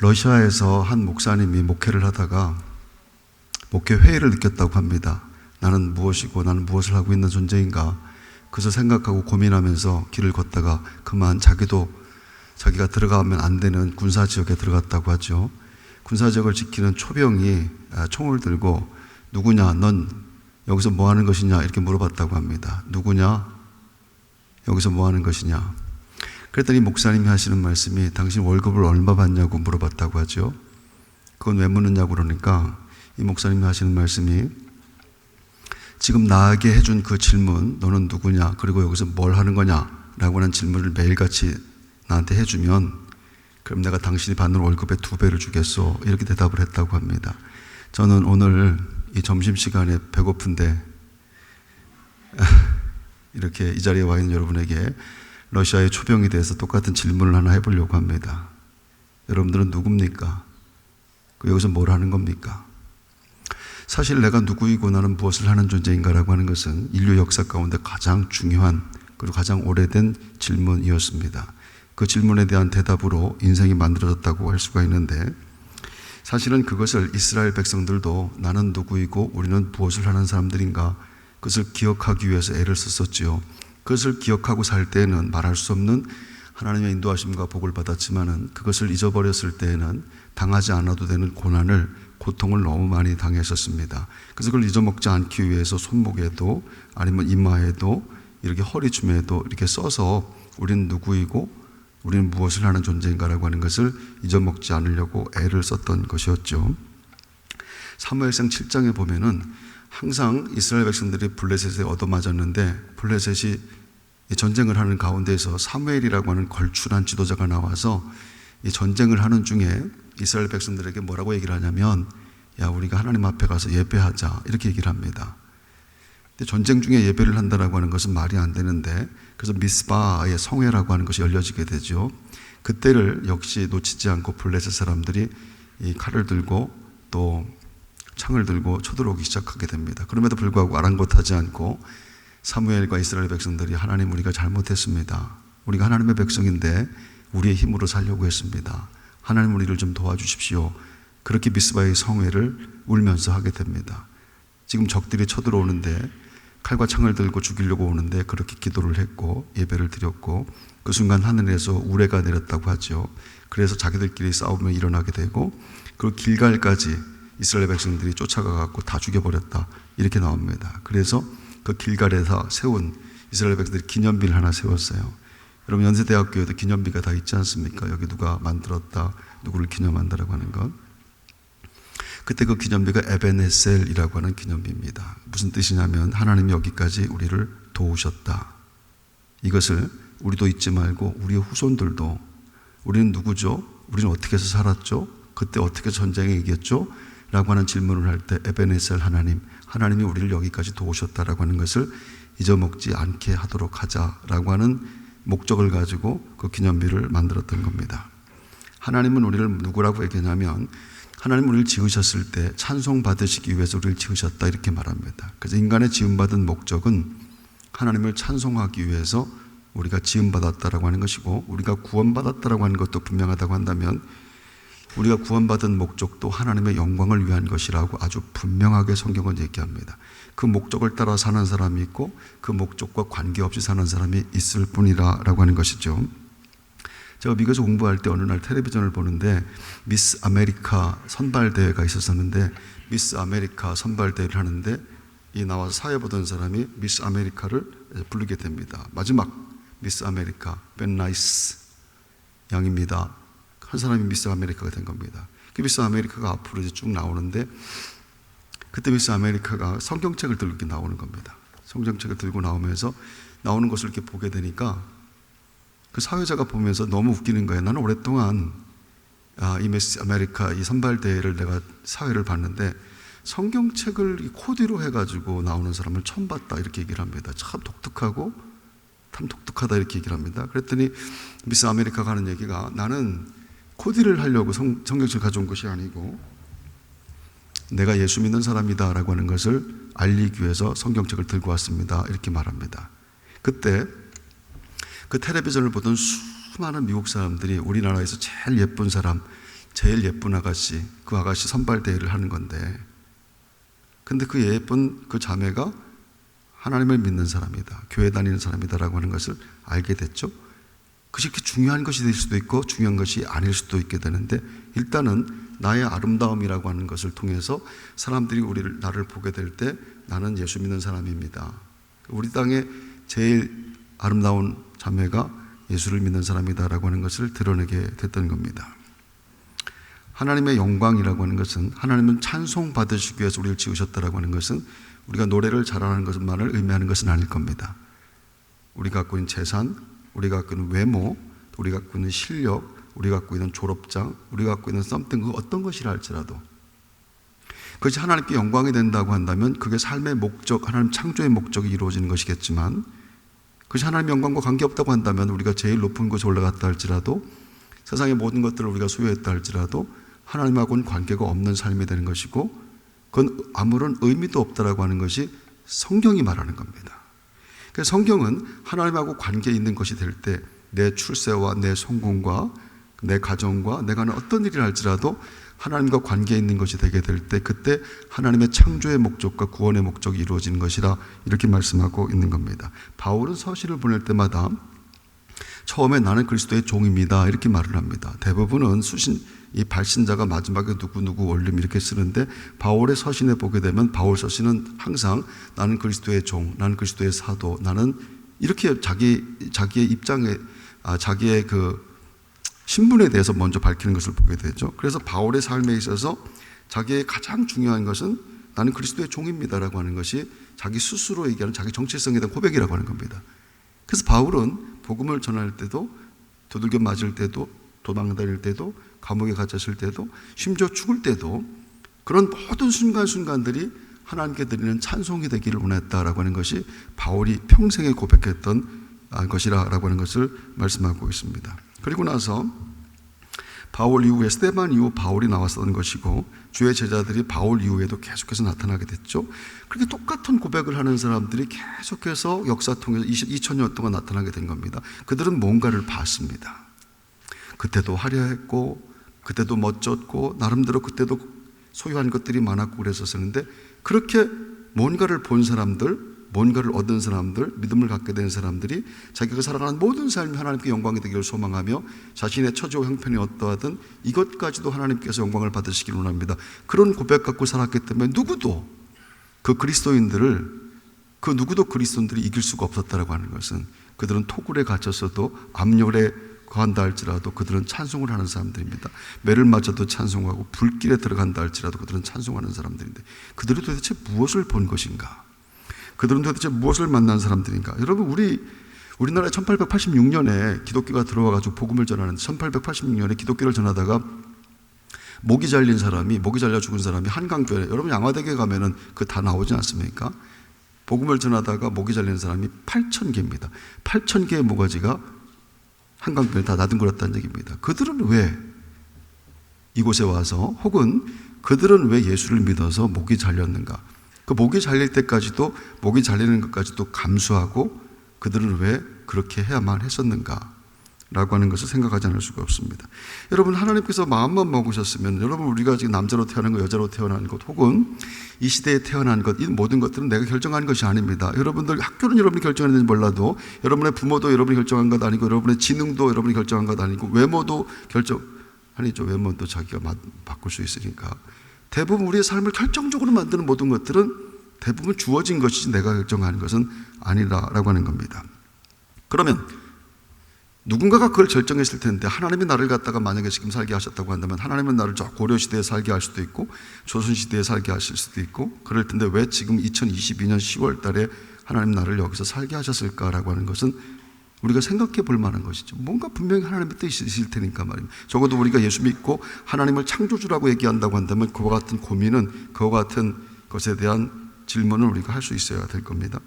러시아에서 한 목사님이 목회를 하다가 목회 회의를 느꼈다고 합니다. 나는 무엇이고 나는 무엇을 하고 있는 존재인가. 그래서 생각하고 고민하면서 길을 걷다가 그만 자기가 들어가면 안 되는 군사지역에 들어갔다고 하죠. 군사지역을 지키는 초병이 총을 들고 누구냐, 넌 여기서 뭐 하는 것이냐 이렇게 물어봤다고 합니다. 누구냐, 여기서 뭐 하는 것이냐. 그랬더니 목사님이 하시는 말씀이 당신 월급을 얼마 받냐고 물어봤다고 하죠. 그건 왜 묻느냐고 그러니까 이 목사님이 하시는 말씀이 지금 나에게 해준 그 질문, 너는 누구냐, 그리고 여기서 뭘 하는 거냐 라고 하는 질문을 매일같이 나한테 해주면 그럼 내가 당신이 받는 월급의 2배를 주겠소. 이렇게 대답을 했다고 합니다. 저는 오늘 이 점심시간에 배고픈데 이렇게 이 자리에 와 있는 여러분에게 러시아의 초병에 대해서 똑같은 질문을 하나 해보려고 합니다. 여러분들은 누굽니까? 여기서 뭘 하는 겁니까? 사실 내가 누구이고 나는 무엇을 하는 존재인가라고 하는 것은 인류 역사 가운데 가장 중요한 그리고 가장 오래된 질문이었습니다. 그 질문에 대한 대답으로 인생이 만들어졌다고 할 수가 있는데 사실은 그것을 이스라엘 백성들도 나는 누구이고 우리는 무엇을 하는 사람들인가 그것을 기억하기 위해서 애를 썼었지요. 그것을 기억하고 살 때에는 말할 수 없는 하나님의 인도하심과 복을 받았지만은 그것을 잊어버렸을 때에는 당하지 않아도 되는 고통을 너무 많이 당했었습니다. 그래서 그걸 잊어먹지 않기 위해서 손목에도 아니면 이마에도 이렇게 허리춤에도 이렇게 써서 우리는 누구이고 우리는 무엇을 하는 존재인가라고 하는 것을 잊어먹지 않으려고 애를 썼던 것이었죠. 사무엘상 7장에 보면은 항상 이스라엘 백성들이 블레셋에 얻어맞았는데 블레셋이 전쟁을 하는 가운데에서 사무엘이라고 하는 걸출한 지도자가 나와서 이 전쟁을 하는 중에 이스라엘 백성들에게 뭐라고 얘기를 하냐면 야 우리가 하나님 앞에 가서 예배하자 이렇게 얘기를 합니다. 근데 전쟁 중에 예배를 한다라고 하는 것은 말이 안 되는데 그래서 미스바의 성회라고 하는 것이 열려지게 되죠. 그때를 역시 놓치지 않고 블레셋 사람들이 이 칼을 들고 또 창을 들고 쳐들어오기 시작하게 됩니다. 그럼에도 불구하고 아랑곳하지 않고 사무엘과 이스라엘 백성들이 하나님 우리가 잘못했습니다. 우리가 하나님의 백성인데 우리의 힘으로 살려고 했습니다. 하나님 우리를 좀 도와주십시오. 그렇게 미스바의 성회를 울면서 하게 됩니다. 지금 적들이 쳐들어오는데 칼과 창을 들고 죽이려고 오는데 그렇게 기도를 했고 예배를 드렸고 그 순간 하늘에서 우레가 내렸다고 하죠. 그래서 자기들끼리 싸움이 일어나게 되고 그 길갈까지 이스라엘 백성들이 쫓아가 갖고 다 죽여버렸다 이렇게 나옵니다. 그래서 그 길갈에서 세운 이스라엘 백성들이 기념비를 하나 세웠어요. 여러분 연세대학교에도 기념비가 다 있지 않습니까? 여기 누가 만들었다 누구를 기념한다라고 하는 것. 그때 그 기념비가 에벤에셀이라고 하는 기념비입니다. 무슨 뜻이냐면 하나님이 여기까지 우리를 도우셨다. 이것을 우리도 잊지 말고 우리의 후손들도 우리는 누구죠? 우리는 어떻게 해서 살았죠? 그때 어떻게 전쟁에 이겼죠? 라고 하는 질문을 할 때 에벤에셀 하나님이 우리를 여기까지 도우셨다라고 하는 것을 잊어먹지 않게 하도록 하자라고 하는 목적을 가지고 그 기념비를 만들었던 겁니다. 하나님은 우리를 누구라고 얘기하냐면 하나님 우리를 지으셨을 때 찬송 받으시기 위해서 우리를 지으셨다 이렇게 말합니다. 그래서 인간의 지음받은 목적은 하나님을 찬송하기 위해서 우리가 지음받았다라고 하는 것이고 우리가 구원받았다라고 하는 것도 분명하다고 한다면 우리가 구원받은 목적도 하나님의 영광을 위한 것이라고 아주 분명하게 성경은 얘기합니다. 그 목적을 따라 사는 사람이 있고 그 목적과 관계없이 사는 사람이 있을 뿐이라고 하는 것이죠. 제가 미국에서 공부할 때 어느 날 텔레비전을 보는데 미스 아메리카 선발대회가 있었었는데 미스 아메리카 선발대회를 하는데 이 나와서 사회 보던 사람이 미스 아메리카를 부르게 됩니다. 마지막 미스 아메리카 벤 나이스 양입니다. 한 사람이 미스 아메리카가 된 겁니다. 그 미스 아메리카가 앞으로 이제 쭉 나오는데 그때 미스 아메리카가 성경책을 들고 이렇게 나오는 겁니다. 성경책을 들고 나오면서 나오는 것을 이렇게 보게 되니까 그 사회자가 보면서 너무 웃기는 거예요. 나는 오랫동안 이 미스 아메리카 이 선발대회를 내가 사회를 봤는데 성경책을 코디로 해가지고 나오는 사람을 처음 봤다 이렇게 얘기를 합니다. 참 독특하고 참 독특하다 이렇게 얘기를 합니다. 그랬더니 미스 아메리카가 하는 얘기가 나는 코디를 하려고 성경책을 가져온 것이 아니고 내가 예수 믿는 사람이다 라고 하는 것을 알리기 위해서 성경책을 들고 왔습니다 이렇게 말합니다. 그때 그 텔레비전을 보던 수많은 미국 사람들이 우리나라에서 제일 예쁜 사람 제일 예쁜 아가씨, 그 아가씨 선발대회를 하는 건데, 근데 그 예쁜 그 자매가 하나님을 믿는 사람이다, 교회 다니는 사람이다라고 하는 것을 알게 됐죠. 그것이 그렇게 중요한 것이 될 수도 있고 중요한 것이 아닐 수도 있게 되는데, 일단은 나의 아름다움이라고 하는 것을 통해서 사람들이 나를 보게 될 때 나는 예수 믿는 사람입니다, 우리 땅에 제일 아름다운 자매가 예수를 믿는 사람이다라고 하는 것을 드러내게 됐던 겁니다. 하나님의 영광이라고 하는 것은, 하나님은 찬송 받으시기 위해서 우리를 지으셨다라고 하는 것은 우리가 노래를 잘하는 것만을 의미하는 것은 아닐 겁니다. 우리가 갖고 있는 재산, 우리가 갖고 있는 외모, 우리가 갖고 있는 실력, 우리가 갖고 있는 졸업장, 우리가 갖고 있는 something, 그 어떤 것이라 할지라도 그것이 하나님께 영광이 된다고 한다면 그게 삶의 목적, 하나님 창조의 목적이 이루어지는 것이겠지만, 그것이 하나님의 영광과 관계없다고 한다면 우리가 제일 높은 곳에 올라갔다 할지라도, 세상의 모든 것들을 우리가 소유했다 할지라도 하나님하고는 관계가 없는 삶이 되는 것이고, 그건 아무런 의미도 없다라고 하는 것이 성경이 말하는 겁니다. 그래서 성경은 하나님하고 관계 있는 것이 될 때 내 출세와 내 성공과 내 가정과 내가 하는 어떤 일을 할지라도 하나님과 관계 있는 것이 되게 될 때, 그때 하나님의 창조의 목적과 구원의 목적이 이루어지는 것이라 이렇게 말씀하고 있는 겁니다. 바울은 서신을 보낼 때마다 처음에 나는 그리스도의 종입니다 이렇게 말을 합니다. 대부분은 이 발신자가 마지막에 누구누구 원림 이렇게 쓰는데, 바울의 서신에 보게 되면 바울 서신은 항상 나는 그리스도의 종, 나는 그리스도의 사도, 나는 이렇게 자기의 입장에 자기의 그 신분에 대해서 먼저 밝히는 것을 보게 되죠. 그래서 바울의 삶에 있어서 자기의 가장 중요한 것은 나는 그리스도의 종입니다라고 하는 것이 자기 스스로 얘기하는 자기 정체성에 대한 고백이라고 하는 겁니다. 그래서 바울은 복음을 전할 때도, 두들겨 맞을 때도, 도망 다닐 때도, 감옥에 갇혔을 때도, 심지어 죽을 때도 그런 모든 순간순간들이 하나님께 드리는 찬송이 되기를 원했다라고 하는 것이 바울이 평생에 고백했던 것이라고 하는 것을 말씀하고 있습니다. 그리고 나서 바울 이후에 스데반 이후 바울이 나왔던 것이고, 주의 제자들이 바울 이후에도 계속해서 나타나게 됐죠. 그렇게 똑같은 고백을 하는 사람들이 계속해서 역사 통해서 2000년 동안 나타나게 된 겁니다. 그들은 뭔가를 봤습니다. 그때도 화려했고, 그때도 멋졌고, 나름대로 그때도 소유한 것들이 많았고 그랬었는데, 그렇게 뭔가를 본 사람들, 뭔가를 얻은 사람들, 믿음을 갖게 된 사람들이 자기가 살아가는 모든 삶이 하나님께 영광이 되기를 소망하며 자신의 처지와 형편이 어떠하든 이것까지도 하나님께서 영광을 받으시기를 원합니다. 그런 고백 갖고 살았기 때문에 누구도 그리스도인들이 이길 수가 없었다라고 하는 것은, 그들은 토굴에 갇혔어도 암열에 거한다 할지라도 그들은 찬송을 하는 사람들입니다. 매를 맞아도 찬송하고 불길에 들어간다 할지라도 그들은 찬송하는 사람들인데, 그들이 도대체 무엇을 본 것인가? 그들은 도대체 무엇을 만난 사람들인가? 여러분, 우리나라에 1886년에 기독교가 들어와가지고 복음을 전하는, 1886년에 기독교를 전하다가 목이 잘려 죽은 사람이 한강교회, 여러분 양화대교에 가면은 그 다 나오지 않습니까? 복음을 전하다가 목이 잘린 사람이 8,000개입니다. 8,000개의 모가지가 한강변에 다 나뒹굴었다는 얘기입니다. 그들은 왜 이곳에 와서, 혹은 그들은 왜 예수를 믿어서 목이 잘렸는가? 그 목이 잘릴 때까지도, 목이 잘리는 것까지도 감수하고 그들은 왜 그렇게 해야만 했었는가? 라고 하는 것을 생각하지 않을 수가 없습니다. 여러분, 하나님께서 마음만 먹으셨으면, 여러분, 우리가 지금 남자로 태어난 것, 여자로 태어난 것, 혹은 이 시대에 태어난 것, 이 모든 것들은 내가 결정한 것이 아닙니다. 여러분들 학교는 여러분이 결정했는지 몰라도, 여러분의 부모도 여러분이 결정한 것 아니고, 여러분의 지능도 여러분이 결정한 것 아니고, 외모도 외모도 자기가 바꿀 수 있으니까. 대부분 우리의 삶을 결정적으로 만드는 모든 것들은 대부분 주어진 것이지 내가 결정하는 것은 아니다라고 하는 겁니다. 그러면 누군가가 그걸 결정했을 텐데, 하나님이 나를 갖다가 만약에 지금 살게 하셨다고 한다면 하나님은 나를 저 고려시대에 살게 할 수도 있고 조선시대에 살게 하실 수도 있고 그럴 텐데, 왜 지금 2022년 10월 달에 하나님 나를 여기서 살게 하셨을까라고 하는 것은 우리가 생각해 볼 만한 것이죠. 뭔가 분명히 하나님의 뜻이 있을 테니까 말입니다. 적어도 우리가 예수 믿고 하나님을 창조주라고 얘기한다고 한다면 그와 같은 고민은, 그와 같은 것에 대한 질문을 우리가 할 수 있어야 될 겁니다.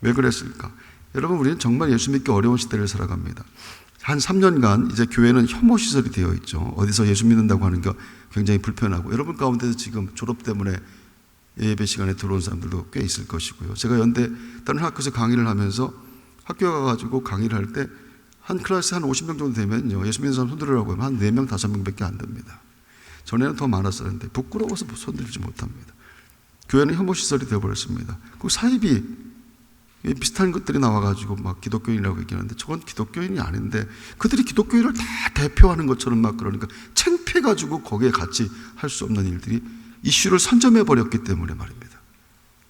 왜 그랬을까? 여러분, 우리는 정말 예수 믿기 어려운 시대를 살아갑니다. 한 3년간 이제 교회는 혐오 시설이 되어 있죠. 어디서 예수 믿는다고 하는 게 굉장히 불편하고, 여러분 가운데서 지금 졸업 때문에 예배 시간에 들어온 사람들도 꽤 있을 것이고요. 제가 연대 다른 학교에서 강의를 하면서 학교에 가가지고 강의를 할 때 한 클래스에 한 50명 정도 되면요, 예수 믿는 사람 손들으라고 하면 한 4명, 5명밖에 안 됩니다. 전에는 더 많았었는데 부끄러워서 손들지 못합니다. 교회는 혐오시설이 되어버렸습니다. 그 사이비 비슷한 것들이 나와가지고 막 기독교인이라고 얘기하는데 저건 기독교인이 아닌데 그들이 기독교인을 다 대표하는 것처럼 막 그러니까 창피해가지고 거기에 같이 할 수 없는 일들이 이슈를 선점해버렸기 때문에 말입니다.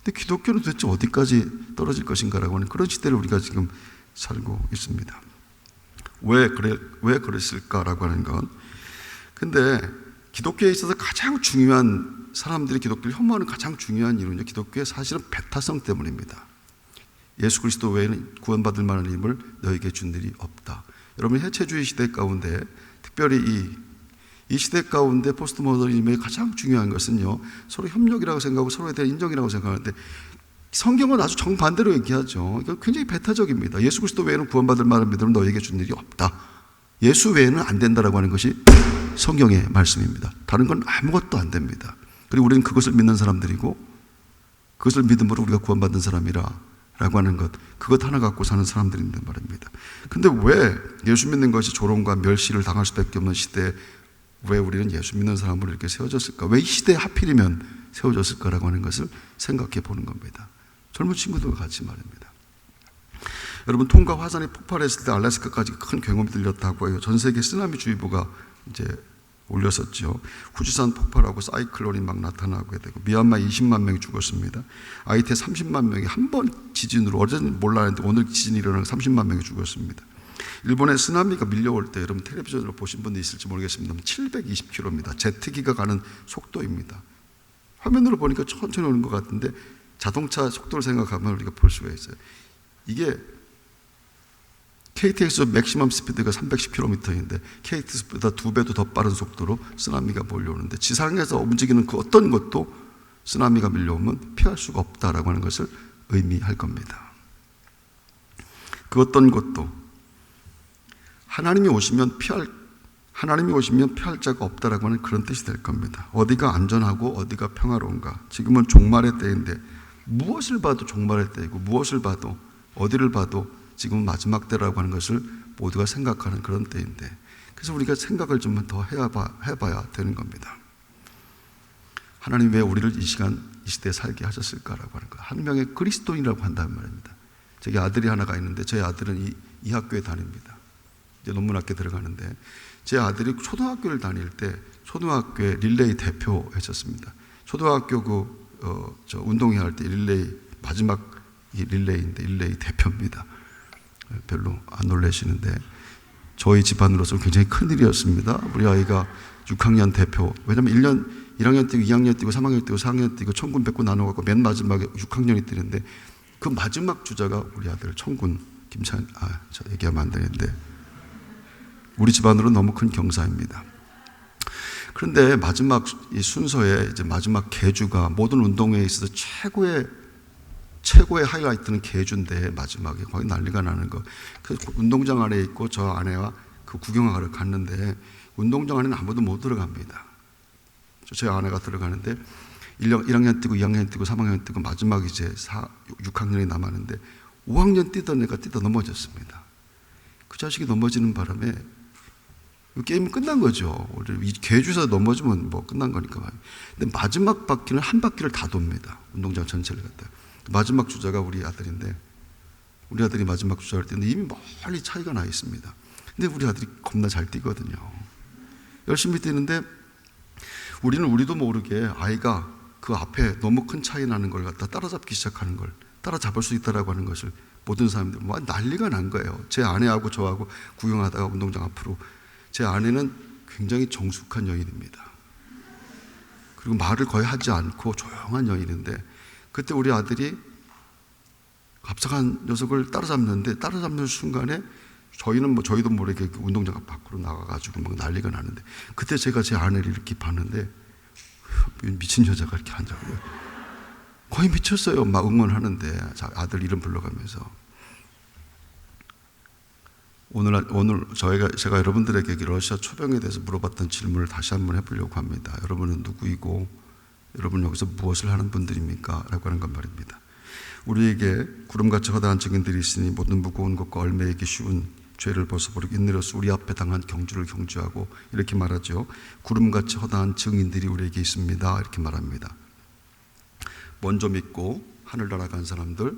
근데 기독교는 도대체 어디까지 떨어질 것인가라고 하는 그런 시대를 우리가 지금 살고 있습니다. 왜 그랬을까라고 하는 건, 근데 기독교에 있어서 가장 중요한, 사람들이 기독교를 혐오하는 가장 중요한 이유는요, 기독교의 사실은 배타성 때문입니다. 예수 그리스도 외에는 구원받을 만한 힘을 너에게 준 일이 없다. 여러분, 해체주의 시대 가운데, 특별히 이 시대 가운데 포스트 모더니즘의 가장 중요한 것은요, 서로 협력이라고 생각하고 서로에 대한 인정이라고 생각하는데, 성경은 아주 정반대로 얘기하죠. 이거 굉장히 배타적입니다. 예수 그리스도 외에는 구원받을 만한 믿음을 너에게 준 일이 없다. 예수 외에는 안 된다라고 하는 것이 성경의 말씀입니다. 다른 건 아무것도 안 됩니다. 그리고 우리는 그것을 믿는 사람들이고 그것을 믿음으로 우리가 구원받은 사람이라 라고 하는 것, 그것 하나 갖고 사는 사람들인데 말입니다. 근데 왜 예수 믿는 것이 조롱과 멸시를 당할 수밖에 없는 시대에 왜 우리는 예수 믿는 사람으로 이렇게 세워졌을까? 왜 이 시대에 하필이면 세워졌을까라고 하는 것을 생각해 보는 겁니다. 젊은 친구들과 같이 말입니다. 여러분, 톰과 화산이 폭발했을 때 알래스카까지 큰 굉음이 들렸다고 해요. 전 세계 쓰나미 주의보가 이제 올렸었죠. 후지산 폭발하고 사이클론이 막 나타나게 되고 미얀마 20만 명이 죽었습니다. 아이티 30만 명이 한 번 지진으로, 어제는 몰랐는데 오늘 지진이 일어나서 30만 명이 죽었습니다. 일본에 쓰나미가 밀려올 때 여러분 텔레비전으로 보신 분도 있을지 모르겠습니다만 720km입니다. 제트기가 가는 속도입니다. 화면으로 보니까 천천히 오는 것 같은데 자동차 속도를 생각하면 우리가 볼 수가 있어요. 이게 KTX 맥시멈 스피드가 310km인데 KTX보다 2배도 더 빠른 속도로 쓰나미가 몰려오는데 지상에서 움직이는 그 어떤 것도 쓰나미가 밀려오면 피할 수가 없다라고 하는 것을 의미할 겁니다. 그 어떤 것도 하나님이 오시면 피할 자가 없다라고 하는 그런 뜻이 될 겁니다. 어디가 안전하고 어디가 평화로운가. 지금은 종말의 때인데 무엇을 봐도 종말의 때이고 무엇을 봐도 어디를 봐도 지금은 마지막 때라고 하는 것을 모두가 생각하는 그런 때인데, 그래서 우리가 생각을 좀 더 해봐야 되는 겁니다. 하나님 왜 우리를 이 시대에 살게 하셨을까라고 하는 거. 한 명의 그리스도인이라고 한다는 말입니다. 저기 아들이 하나가 있는데 저희 아들은 이 학교에 다닙니다. 이제 논문학교에 들어가는데 제 아들이 초등학교를 다닐 때 초등학교에 릴레이 대표 했었습니다. 초등학교 운동회 할 때 릴레이 마지막 릴레이인데 릴레이 대표입니다. 별로 안 놀라시는데 저희 집안으로서 굉장히 큰 일이었습니다. 우리 아이가 6학년 대표. 왜냐면 1학년 뛰고 2학년 뛰고 3학년 뛰고 4학년 뛰고 천군 백군 나눠갖고 맨 마지막에 6학년이 뛰는데 그 마지막 주자가 우리 아들 천군 저 얘기하면 안 되는데 우리 집안으로 너무 큰 경사입니다. 그런데 마지막 이 순서에 이제 마지막 계주가 모든 운동회에 있어서 최고의 하이라이트는 계주인데 마지막에 거의 난리가 나는 거. 그 운동장 안에 있고 저 아내와 그 구경하러 갔는데 운동장 안에는 아무도 못 들어갑니다. 제 아내가 들어가는데 1학년 뛰고 2학년 뛰고 3학년 뛰고 마지막 이제 6학년이 남았는데 5학년 뛰던 애가 뛰다 넘어졌습니다. 그 자식이 넘어지는 바람에 게임은 끝난 거죠. 이 계주에서 넘어지면 뭐 끝난 거니까. 근데 마지막 바퀴는 한 바퀴를 다 돕니다. 운동장 전체를 갖다. 마지막 주자가 우리 아들인데 우리 아들이 마지막 주자를 뛰는데 이미 멀리 차이가 나 있습니다. 근데 우리 아들이 겁나 잘 뛰거든요. 열심히 뛰는데 우리도 모르게 아이가 그 앞에 너무 큰 차이 나는 걸 갖다 따라잡기 시작하는 걸, 따라잡을 수 있다라고 하는 것을 모든 사람들이 뭐 난리가 난 거예요. 제 아내하고 저하고 구경하다가 운동장 앞으로, 제 아내는 굉장히 정숙한 여인입니다. 그리고 말을 거의 하지 않고 조용한 여인인데 그때 우리 아들이 갑작한 녀석을 따라잡는 순간에 저희도 모르게 운동장 밖으로 나가가지고 막 난리가 나는데 그때 제가 제 아내를 이렇게 봤는데 미친 여자가 이렇게 앉아요. 거의 미쳤어요. 막 응원하는데 아들 이름 불러가면서. 오늘 제가 여러분들에게 러시아 초병에 대해서 물어봤던 질문을 다시 한번 해보려고 합니다. 여러분은 누구이고 여러분 여기서 무엇을 하는 분들입니까? 라고 하는 건 말입니다. 우리에게 구름같이 허다한 증인들이 있으니 모든 무거운 것과 얽매이기 쉬운 죄를 벗어버리고 인내로서 우리 앞에 당한 경주를 경주하고 이렇게 말하죠. 구름같이 허다한 증인들이 우리에게 있습니다. 이렇게 말합니다. 먼저 믿고 하늘 날아간 사람들,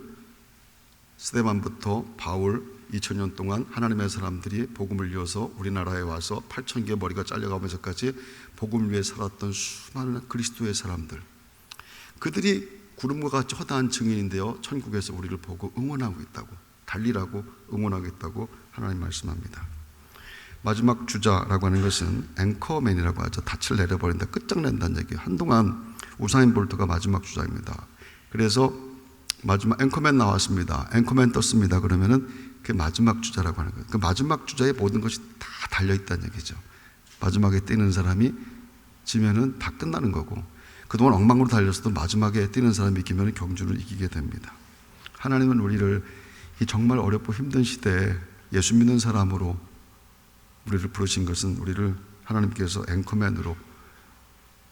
스데반부터 바울 2000년 동안 하나님의 사람들이 복음을 이어서 우리나라에 와서 8,000개의 머리가 잘려가면서까지 복음을 위해 살았던 수많은 그리스도의 사람들, 그들이 구름과 같이 허다한 증인인데요, 천국에서 우리를 보고 응원하고 있다고, 달리라고 응원하겠다고 하나님 말씀합니다. 마지막 주자라고 하는 것은 앵커맨이라고 하죠. 닻을 내려버린다, 끝장낸다는 얘기예요. 한동안 우사인 볼트가 마지막 주자입니다. 그래서 마지막 앵커맨 나왔습니다, 앵커맨 떴습니다 그러면은 그게 마지막 주자라고 하는 거예요. 그 마지막 주자의 모든 것이 다 달려있다는 얘기죠. 마지막에 뛰는 사람이 지면은 다 끝나는 거고, 그동안 엉망으로 달렸어도 마지막에 뛰는 사람이 이기면 경주를 이기게 됩니다. 하나님은 우리를 이 정말 어렵고 힘든 시대에 예수 믿는 사람으로 우리를 부르신 것은 우리를 하나님께서 앵커맨으로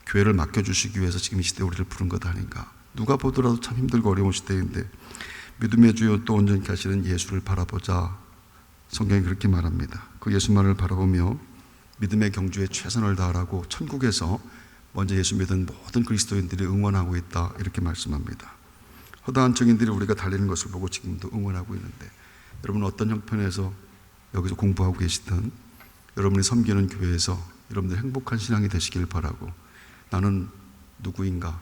교회를 맡겨주시기 위해서 지금 이 시대에 우리를 부른 것 아닌가. 누가 보더라도 참 힘들고 어려운 시대인데 믿음의 주요 또 온전히 하시는 예수를 바라보자. 성경이 그렇게 말합니다. 그 예수만을 바라보며 믿음의 경주에 최선을 다하라고 천국에서 먼저 예수 믿은 모든 그리스도인들이 응원하고 있다, 이렇게 말씀합니다. 허다한 증인들이 우리가 달리는 것을 보고 지금도 응원하고 있는데, 여러분 어떤 형편에서 여기서 공부하고 계시든 여러분이 섬기는 교회에서 여러분들 행복한 신앙이 되시길 바라고, 나는 누구인가,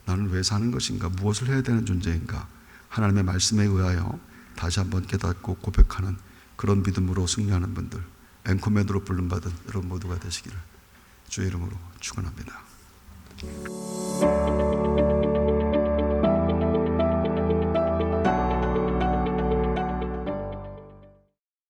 나는 왜 사는 것인가, 무엇을 해야 되는 존재인가, 하나님의 말씀에 의하여 다시 한번 깨닫고 고백하는 그런 믿음으로 승리하는 분들, 앵커맨으로 부름받은 여러분 모두가 되시기를 주의 이름으로 축원합니다.